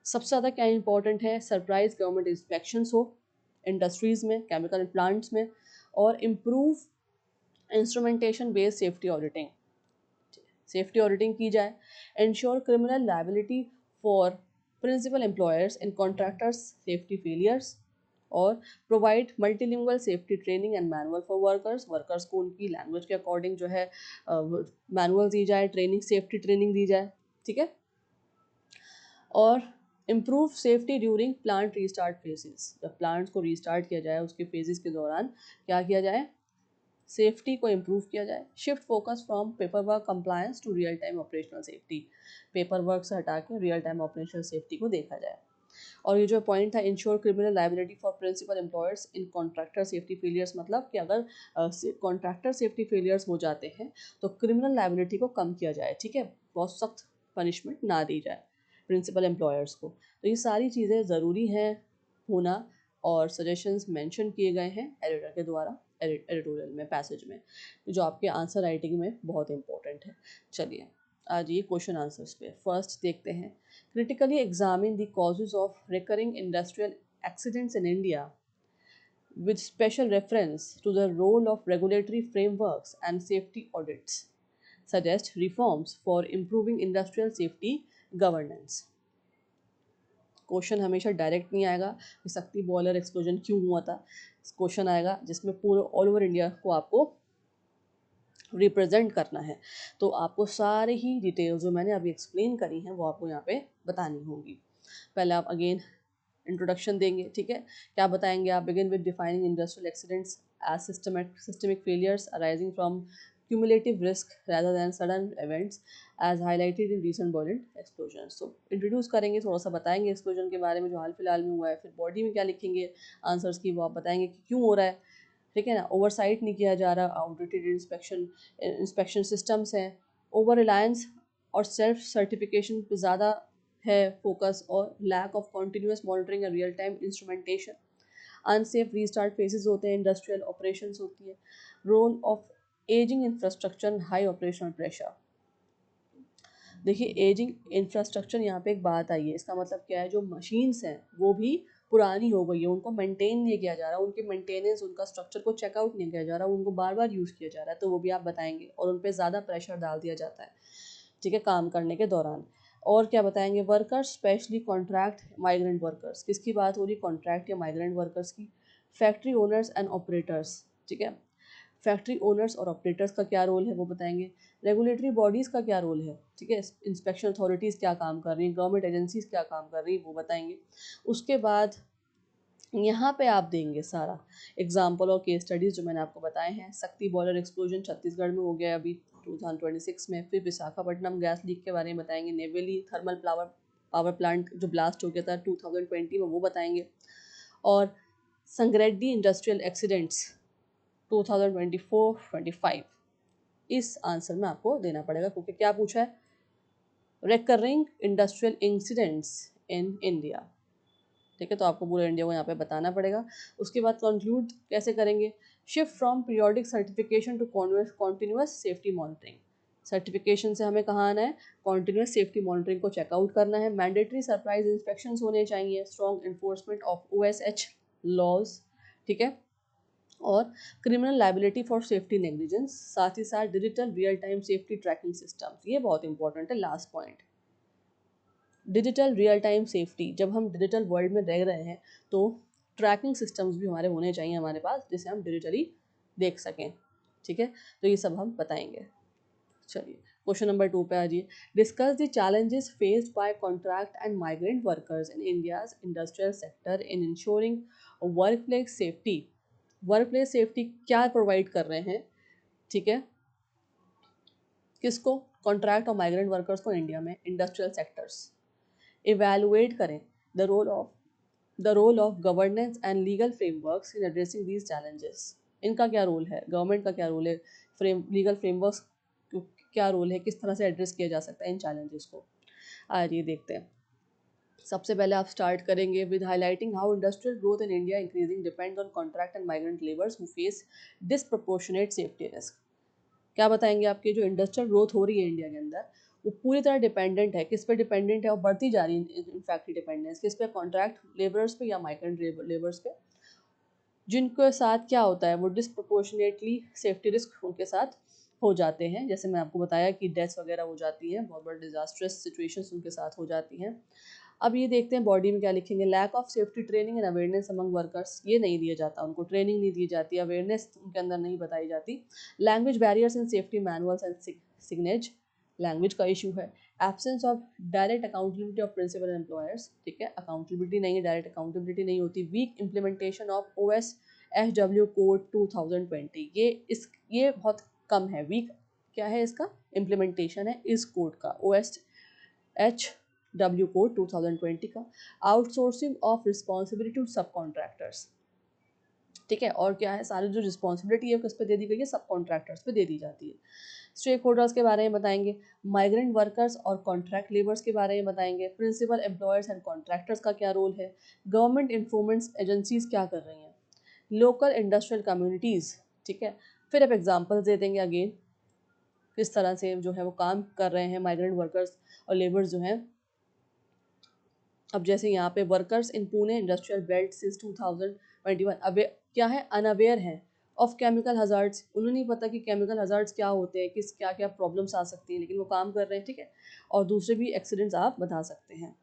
सबसे ज़्यादा क्या इंपॉर्टेंट है, सरप्राइज गवर्नमेंट इंस्पेक्शंस हो इंडस्ट्रीज़ में, केमिकल प्लांट्स में। और improve instrumentation based safety auditing, safety auditing की जाए। Ensure criminal liability for principal employers in contractors safety failures. और provide multilingual safety training and manual for workers, workers को उनकी language के अकॉर्डिंग जो है मैनुअल दी जाए, ट्रेनिंग, सेफ्टी ट्रेनिंग दी जाए, ठीक है। और improve safety during plant restart phases, जब प्लांट्स को रीस्टार्ट किया जाए उसके फेजेस के दौरान क्या किया जाए, सेफ्टी को इम्प्रूव किया जाए। Shift focus from paper work compliance to real time operational safety, paper work से हटा के रियल टाइम ऑपरेशनल सेफ्टी को देखा जाए। और ये जो पॉइंट था, ensure criminal liability for principal employers in contractor safety failures, मतलब कि अगर कॉन्ट्रैक्टर सेफ्टी फेलियर्स हो जाते हैं तो क्रिमिनल लायबिलिटी को कम किया जाए, ठीक है, बहुत सख्त पनिशमेंट ना दी जाए प्रिंसिपल एम्प्लॉयर्स को। तो ये सारी चीज़ें ज़रूरी हैं होना, और सजेशंस मेंशन किए गए हैं एडिटर के द्वारा एडिटोरियल में, पैसेज में, जो आपके आंसर राइटिंग में बहुत इंपॉर्टेंट है। चलिए आज ये क्वेश्चन आंसर्स पे फर्स्ट देखते हैं। Critically examine the causes of recurring industrial accidents in India with special reference to the role of regulatory frameworks and safety audits. Suggest reforms for improving industrial safety governance. Question हमेशा direct नहीं आएगा कि शक्ति boiler explosion क्यों हुआ था। Question आएगा जिसमें पूरे ऑल ओवर इंडिया को आपको रिप्रेजेंट करना है, तो आपको सारे ही डिटेल्स जो मैंने अभी एक्सप्लेन करी हैं वो आपको यहाँ पे बतानी होगी। पहले आप अगेन इंट्रोडक्शन देंगे, ठीक है, क्या बताएंगे आप? Begin with defining industrial accidents as systemic failures arising from cumulative risk rather than sudden events as highlighted in recent violent explosions. So introduce करेंगे, थोड़ा सा बताएंगे एक्सप्लोजन के बारे में जो हाल फिलहाल में हुआ है, फिर बॉडी में क्या लिखेंगे आंसर्स की वो आप बताएंगे कि क्यों हो रहा है, ठीक है ना, ओवरसाइट नहीं किया जा रहा, आउटडेटेड इंस्पेक्शन सिस्टम्स हैं, ओवर रिलायंस और सेल्फ सर्टिफिकेशन पे ज़्यादा है फोकस, और lack of continuous monitoring and real time instrumentation, unsafe restart phases होते हैं, इंडस्ट्रियल ऑपरेशंस होती है, role of ageing infrastructure, high operational pressure. देखिए एजिंग इंफ्रास्ट्रक्चर, यहाँ पे एक बात आई है, इसका मतलब क्या है, जो मशीन्स हैं वो भी पुरानी हो गई है, उनको मेंटेन नहीं किया जा रहा, उनके मेंटेनेंस, उनका स्ट्रक्चर को चेकआउट नहीं किया जा रहा, उनको बार बार यूज़ किया जा रहा है, तो वो भी आप बताएंगे, और उन पर ज़्यादा प्रेशर डाल दिया जाता है, ठीक है, काम करने के दौरान। और क्या बताएंगे? Workers specially contract migrant workers, किसकी बात हो रही? कॉन्ट्रैक्ट या माइग्रेंट वर्कर्स की। फैक्ट्री ओनर्स एंड ऑपरेटर्स, ठीक है, फैक्ट्री ओनर्स और ऑपरेटर्स का क्या रोल है वो बताएंगे। रेगुलेटरी बॉडीज़ का क्या रोल है, ठीक है, इंस्पेक्शन अथॉरिटीज़ क्या काम कर रही हैं, गवर्नमेंट एजेंसीज क्या काम कर रही हैं वो बताएंगे। उसके बाद यहाँ पे आप देंगे सारा एग्जाम्पल और केस स्टडीज़ जो मैंने आपको बताए हैं। शक्ति बॉयलर एक्सप्लोजन छत्तीसगढ़ में हो गया अभी 2026 में, फिर विशाखापट्टनम गैस लीक के बारे में बताएंगे, नेवेली थर्मल पावर प्लांट जो ब्लास्ट हो गया था 2020 में वो बताएंगे, और संगरेड्डी इंडस्ट्रियल एक्सीडेंट्स 2024-25 इस आंसर में आपको देना पड़ेगा, क्योंकि क्या पूछा है? Recurring industrial incidents in India, ठीक है, तो आपको पूरे इंडिया को यहाँ पे बताना पड़ेगा। उसके बाद कंक्लूड कैसे करेंगे? Shift from periodic certification to continuous safety monitoring. Certification से हमें कहाँ आना है? कॉन्टिन्यूस सेफ्टी मॉनिटरिंग को चेकआउट करना है। मैंडेटरी सरप्राइज इंस्पेक्शंस होने चाहिए, strong enforcement of OSH laws, ठीक है, और criminal liability for safety negligence, साथ ही साथ digital real time safety tracking systems, ये बहुत इंपॉर्टेंट है। Last point, digital real time safety, जब हम डिजिटल वर्ल्ड में रह रहे हैं तो ट्रैकिंग सिस्टम्स भी हमारे होने चाहिए हमारे पास, जिसे हम डिजिटली देख सकें, ठीक है, तो ये सब हम बताएंगे। चलिए क्वेश्चन नंबर 2 पे आ जाइए। Discuss the challenges faced by contract and migrant workers in India's industrial sector in ensuring work place safety. Work place safety क्या प्रोवाइड कर रहे हैं, ठीक है, किसको? कॉन्ट्रैक्ट और माइग्रेंट वर्कर्स को इंडिया में इंडस्ट्रियल सेक्टर्स। इवैल्यूएट करें the role of governance and legal frameworks in addressing these challenges. इनका क्या रोल है, गवर्नमेंट का क्या रोल है, लीगल फ्रेमवर्क्स क्या रोल है, किस तरह से एड्रेस किया जा सकता है इन चैलेंजेस को। आइए देखते हैं। सबसे पहले आप स्टार्ट करेंगे with highlighting how industrial growth in India increasing depend on contract and migrant labours who face disproportionate safety risk. क्या बताएंगे? आपकी जो इंडस्ट्रियल ग्रोथ हो रही है इंडिया के अंदर, वो पूरी तरह डिपेंडेंट है, किस पे डिपेंडेंट है, और बढ़ती जा रही है इनफैक्ट डिपेंडेंस किस पे? कॉन्ट्रैक्ट लेबर्स पे या माइग्रेंट लेबर्स पे, जिनके साथ क्या होता है, वो डिसप्रपोर्शनेटली सेफ्टी रिस्क उनके साथ हो जाते हैं। जैसे मैं आपको बताया कि डेथ्स वगैरह हो जाती हैं, बहुत बड़ी डिजास्ट्रस सिचुएशंस उनके साथ हो जाती हैं। अब ये देखते हैं बॉडी में क्या लिखेंगे। Lack of safety training and awareness among workers, ये नहीं दिया जाता, उनको ट्रेनिंग नहीं दी जाती, अवेयरनेस उनके अंदर नहीं बताई जाती। Language barriers in safety manuals and signage, language का इशू है। Absence of direct accountability of principal employers, ठीक है, अकाउंटेबिलिटी नहीं है, डायरेक्ट अकाउंटेबिलिटी नहीं होती। Weak implementation of OSHW code 2020, ये बहुत कम है। वीक क्या है इसका? इम्प्लीमेंटेशन है इस कोड का, OSH डब्ल्यू कोड 2020 का, आउटसोर्सिंग ऑफ रिस्पॉन्सिबिलिटी टू सब कॉन्ट्रैक्टर्स। ठीक है, और क्या है, सारी जो रिस्पॉन्सिबिलिटी है किस पे दे दी गई है, सब कॉन्ट्रैक्टर्स पे दे दी जाती है। स्टेक होल्डर्स के बारे में बताएंगे, माइग्रेंट वर्कर्स और कॉन्ट्रैक्ट लेबर्स के बारे में बताएंगे, प्रिंसिपल एम्प्लॉयर्स एंड कॉन्ट्रैक्टर्स का क्या रोल है, गवर्नमेंट इन्फॉर्मेंट एजेंसीज क्या कर रही हैं, लोकल इंडस्ट्रियल कम्युनिटीज़। ठीक है, फिर अब एग्जांपल्स दे देंगे अगेन किस तरह से जो है वो काम कर रहे हैं माइग्रेंट वर्कर्स और लेबर्स जो हैं। अब जैसे यहाँ पे workers in Pune industrial belt since 2021 अब क्या है, अनअवेयर हैं ऑफ केमिकल हजार्ड्स, उन्हें नहीं पता कि केमिकल हजार्ड्स क्या होते हैं, किस क्या क्या प्रॉब्लम्स आ सकती हैं, लेकिन वो काम कर रहे हैं। ठीक है, और दूसरे भी एक्सीडेंट्स आप बता सकते हैं।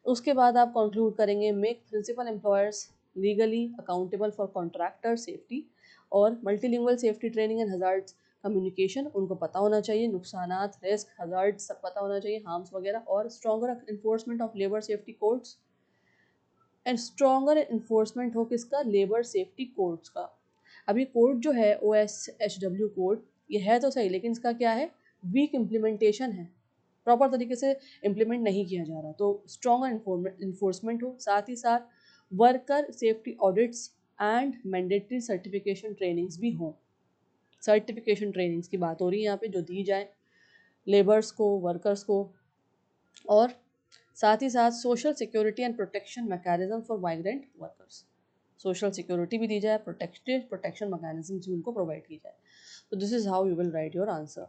उसके बाद आप कंक्लूड करेंगे, make principal employers legally accountable for contractor safety और multilingual safety training and hazards communication, उनको पता होना चाहिए, नुकसानात, रिस्क, हजार्ड सब पता होना चाहिए, हार्म्स वगैरह, और stronger enforcement of labour safety codes and stronger enforcement हो किसका, लेबर सेफ्टी कोड्स का। अभी कोड जो है OSHW कोड, ये है तो सही, लेकिन इसका क्या है, वीक इम्प्लीमेंटेशन है, प्रॉपर तरीके से इम्प्लीमेंट नहीं किया जा रहा। तो स्ट्रॉन्गर इन्फोर्समेंट हो, साथ ही साथ worker safety audits and mandatory certification trainings भी हों। सर्टिफिकेशन ट्रेनिंग्स की बात हो रही है यहाँ पे, जो दी जाए लेबर्स को, वर्कर्स को, और साथ ही साथ social security and protection mechanism for migrant workers, social security भी दी जाए, प्रोटेक्शन मैकेनिज्म भी उनको प्रोवाइड की जाए। तो this is how you will write your answer.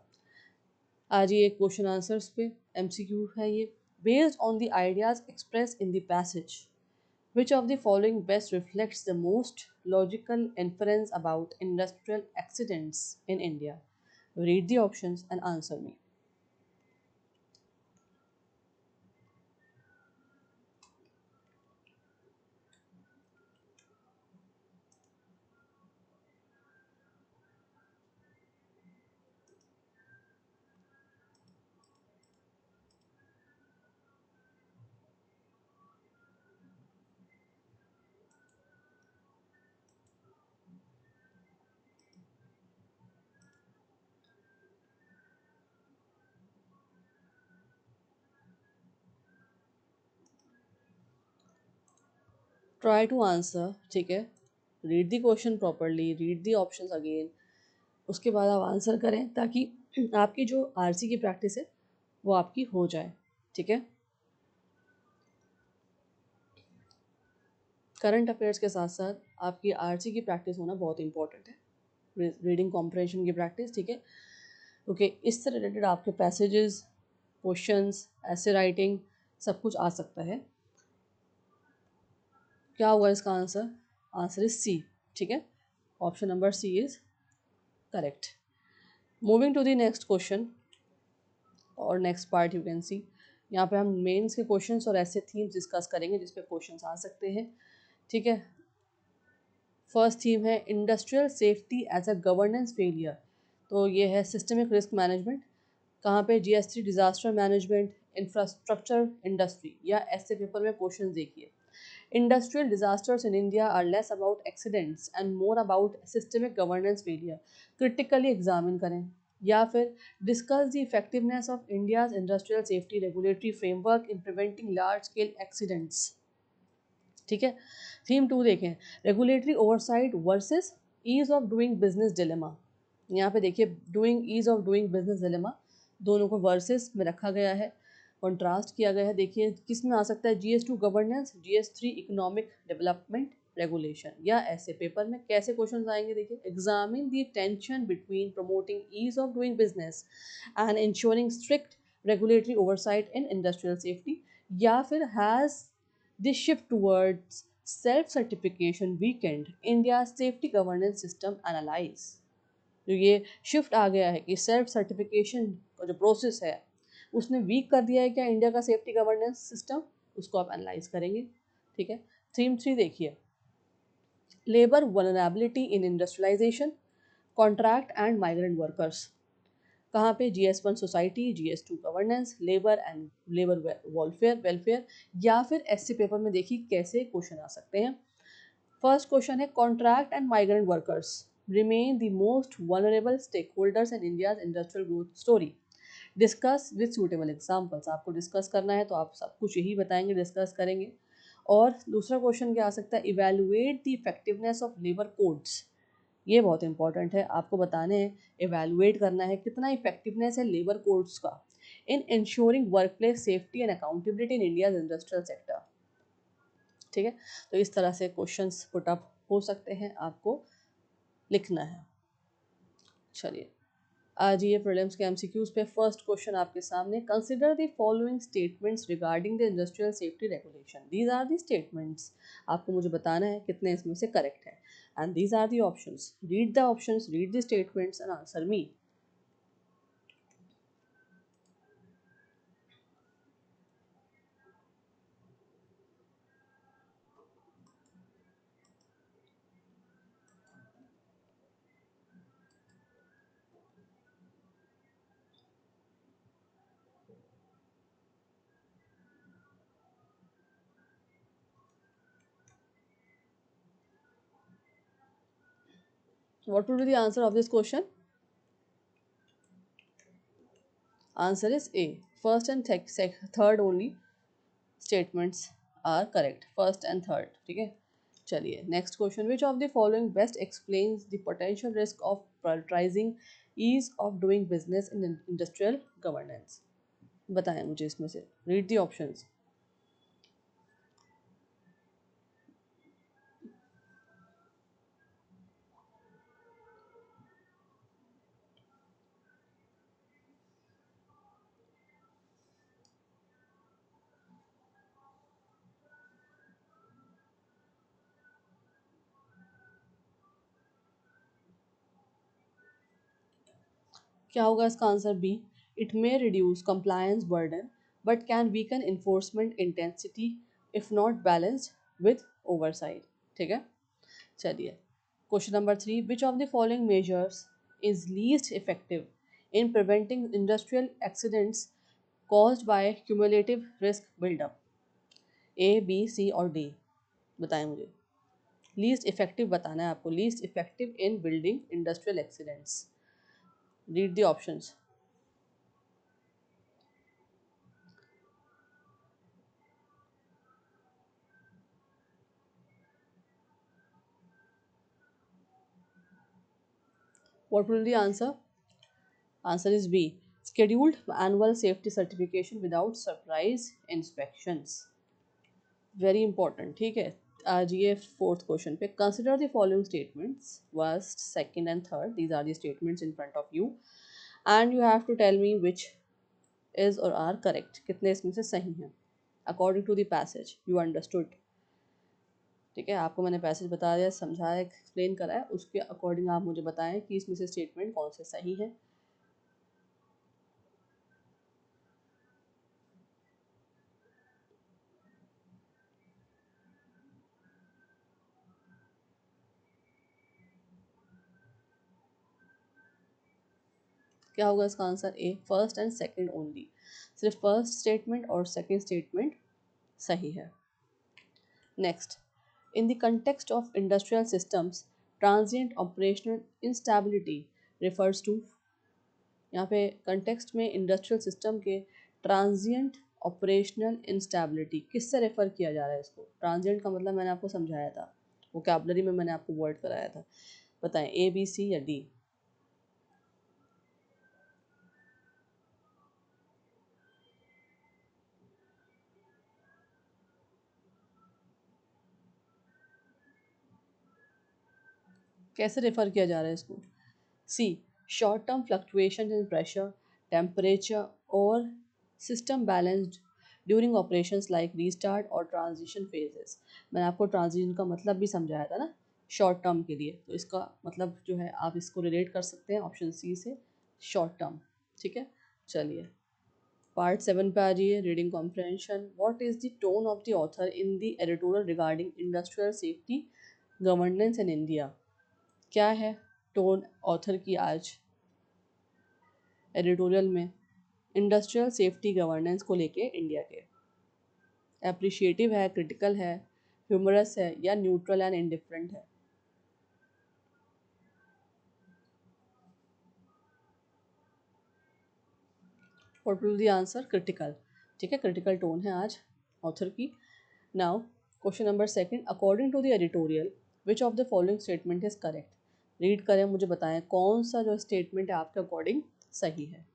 आज ये क्वेश्चन आंसर्स पे MCQ है ये। Based on the ideas express in the passage, which of the following best reflects the most logical inference about industrial accidents in India? Read the options and answer me. Try to answer, ठीक है। Read the question properly, read the options again. उसके बाद आप answer करें ताकि आपकी जो RC की प्रैक्टिस है वो आपकी हो जाए। ठीक है, करंट अफेयर्स के साथ साथ आपकी RC की प्रैक्टिस होना बहुत इंपॉर्टेंट है, रीडिंग कॉम्प्रहेंशन की प्रैक्टिस। ठीक है, ओके, इससे रिलेटेड आपके पैसेजेस, क्वेश्चंस, ऐसे राइटिंग सब कुछ आ सकता है। क्या होगा इसका आंसर, आंसर इज C। ठीक है, option number C is correct. Moving to the next question और next part, you can see यहाँ पे हम मेंस के क्वेश्चंस और ऐसे थीम्स डिस्कस करेंगे जिस पे क्वेश्चंस आ सकते हैं। ठीक है, फर्स्ट थीम है industrial safety as a governance failure, तो ये है सिस्टमिक रिस्क मैनेजमेंट। कहाँ पे, GS3 disaster management, infrastructure, industry, या ऐसे पेपर में क्वेश्चन देखिए। Industrial disasters in India are less about accidents and more about systemic governance failure. Critically examine करें, या फिर discuss the effectiveness of India's industrial safety regulatory framework in preventing large scale accidents. ठीक है, theme 2 देखें, regulatory oversight versus ease of doing business dilemma. यहाँ पे देखिए, doing ease of doing business dilemma, दोनों को वर्सेस में रखा गया है, कंट्रास्ट किया गया है। देखिए किस में आ सकता है, GS2 governance, GS3 economic development regulation, या ऐसे पेपर में कैसे क्वेश्चन आएंगे। देखिए, examine the tension between promoting ease of doing business and ensuring strict regulatory oversight in industrial safety, या फिर has this shift towards self certification weakened India safety governance system analyse. जो ये shift आ गया है कि self certification का जो process है उसने वीक कर दिया है क्या इंडिया का सेफ्टी गवर्नेंस सिस्टम, उसको आप एनालाइज करेंगे। ठीक है, थीम 3 देखिए, labour vulnerability in industrialisation, contract and migrant workers. कहाँ पे, GS1 society, GS2 governance, labour and labour welfare, या फिर ऐसे पेपर में देखिए कैसे क्वेश्चन आ सकते हैं। फर्स्ट क्वेश्चन है, contract and migrant workers remain the most vulnerable stakeholders in India's industrial growth story. Discuss with suitable examples, आपको डिस्कस करना है तो आप सब कुछ यही बताएंगे, डिस्कस करेंगे। और दूसरा क्वेश्चन क्या आ सकता है, evaluate the effectiveness of labour codes. ये बहुत इंपॉर्टेंट है, आपको बताने हैं, इवेलुएट करना है कितना इफेक्टिवनेस है लेबर कोड्स का in ensuring work place safety and accountability in India industrial sector. ठीक है, तो इस तरह से क्वेश्चंस पुट अप हो सकते हैं, आपको लिखना है। चलिए आज ये प्रीलिम्स के एमसीक्यूज पे फर्स्ट क्वेश्चन आपके सामने, consider the following statements regarding the industrial safety regulation, these are the statements, आपको मुझे बताना है कितने इसमें से करेक्ट है, and these are the options, read the options, read the statements and answer me. What would be the answer of this question? Answer is A. First and third only statements are correct. First and third. ठीक है, चलिए next question, which of the following best explains the potential risk of prioritising ease of doing business in industrial governance, बताएं मुझे इसमें से, read the options. क्या होगा इसका answer? B, it may reduce compliance burden but can weaken enforcement intensity if not balanced with oversight. ठीक है, चलिए question number 3, which of the following measures is least effective in preventing industrial accidents caused by cumulative risk buildup? A, B, C और D, बताएं मुझे। Least effective बताना है आपको, least effective in building industrial accidents, read the options. What will be the answer? Answer is B. Scheduled annual safety certification without surprise inspections. Very important. ठीक है, आज ये फोर्थ क्वेश्चन पे, consider the following statements, first second and third, these are the statements in front of you and you have to tell me which is or are correct, कितने इसमें से सही हैं according to the passage you understood. ठीक है, आपको मैंने passage बता दिया, समझाया, एक्सप्लेन करा है, उसके अकॉर्डिंग आप मुझे बताएं कि इसमें से स्टेटमेंट कौन से सही है। क्या होगा इसका answer? A, first and second only, सिर्फ फर्स्ट स्टेटमेंट और सेकंड स्टेटमेंट सही है। Next, in the context of industrial systems transient operational instability refers to, यहाँ पे कंटेक्स्ट में इंडस्ट्रियल सिस्टम के ट्रांजिएंट ऑपरेशनल इंस्टेबिलिटी किससे रेफर किया जा रहा है? इसको ट्रांजिएंट का मतलब मैंने आपको समझाया था, वोकैबुलरी में मैंने आपको वर्ड कराया था, बताएं ए, बी, सी या डी। कैसे रेफर किया जा रहा है इसको? C, short term fluctuation in pressure, temperature और system balanced during operations like restart और ट्रांजिशन फेजेस। मैंने आपको ट्रांजिशन का मतलब भी समझाया था ना, शॉर्ट टर्म के लिए, तो इसका मतलब जो है आप इसको रिलेट कर सकते हैं ऑप्शन सी से, शॉर्ट टर्म। ठीक है, चलिए पार्ट 7 पे आ जाइए, reading comprehension. What is the tone of the author in the editorial regarding industrial safety governance in India? क्या है टोन ऑथर की आज एडिटोरियल में इंडस्ट्रियल सेफ्टी गवर्नेंस को लेके इंडिया के? एप्रिशिएटिव है, क्रिटिकल है, ह्यूमरस है या न्यूट्रल एंड इंडिफरेंट है? What will the answer? Critical. ठीक है, क्रिटिकल टोन है आज ऑथर की। Now question number second, according to the editorial which of the following statement is correct? Read करें, मुझे बताएं कौन सा जो स्टेटमेंट है आपके अकॉर्डिंग सही है।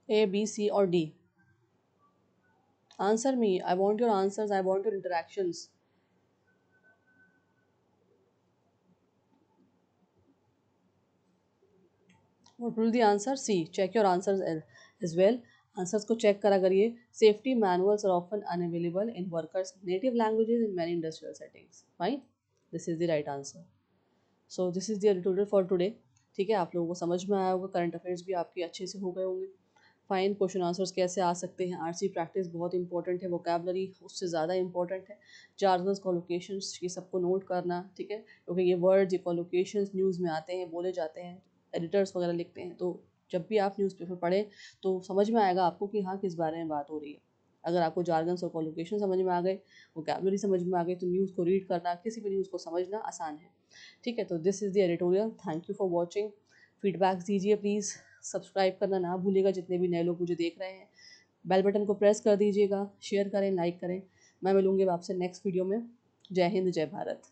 ए, बी, सी और D? Answer me, I want your answers, I want your interactions. What will the answer? C. Check your answers as well. Answers को check करा करिए. Safety manuals are often unavailable in workers' native languages in many industrial settings. Fine. This is the right answer. So this is the editorial for today. ठीक है, आप लोगों को समझ में आया होगा, करंट अफेयर्स भी आपके अच्छे से हो गए होंगे। फाइन, क्वेश्चन आंसर्स कैसे आ सकते हैं, आरसी प्रैक्टिस बहुत इंपॉर्टेंट है, वोकैबलरी उससे ज़्यादा इंपॉर्टेंट है, जार्गन्स, कॉलोकेशंस, ये सबको नोट करना, ठीक है, क्योंकि ये वर्ड्स, ये कॉलोकेशंस न्यूज़ में आते हैं, बोले जाते हैं, एडिटर्स वगैरह लिखते हैं, तो जब भी आप न्यूज़पेपर पढ़ें तो समझ में आएगा आपको कि हाँ किस बारे में बात हो रही है। अगर आपको जार्गन्स और कॉलोकेशन समझ में आ गए, वोकैबलरी समझ में आ गई, तो न्यूज़ को रीड करना, किसी भी न्यूज़ को समझना आसान है। ठीक है, तो this is the editorial. Thank you for watching. Feedbacks दीजिए प्लीज़, सब्सक्राइब करना ना भूलिएगा जितने भी नए लोग मुझे देख रहे हैं, बेल बटन को प्रेस कर दीजिएगा, शेयर करें, लाइक करें। मैं मिलूँगी आपसे नेक्स्ट वीडियो में। जय हिंद, जय भारत।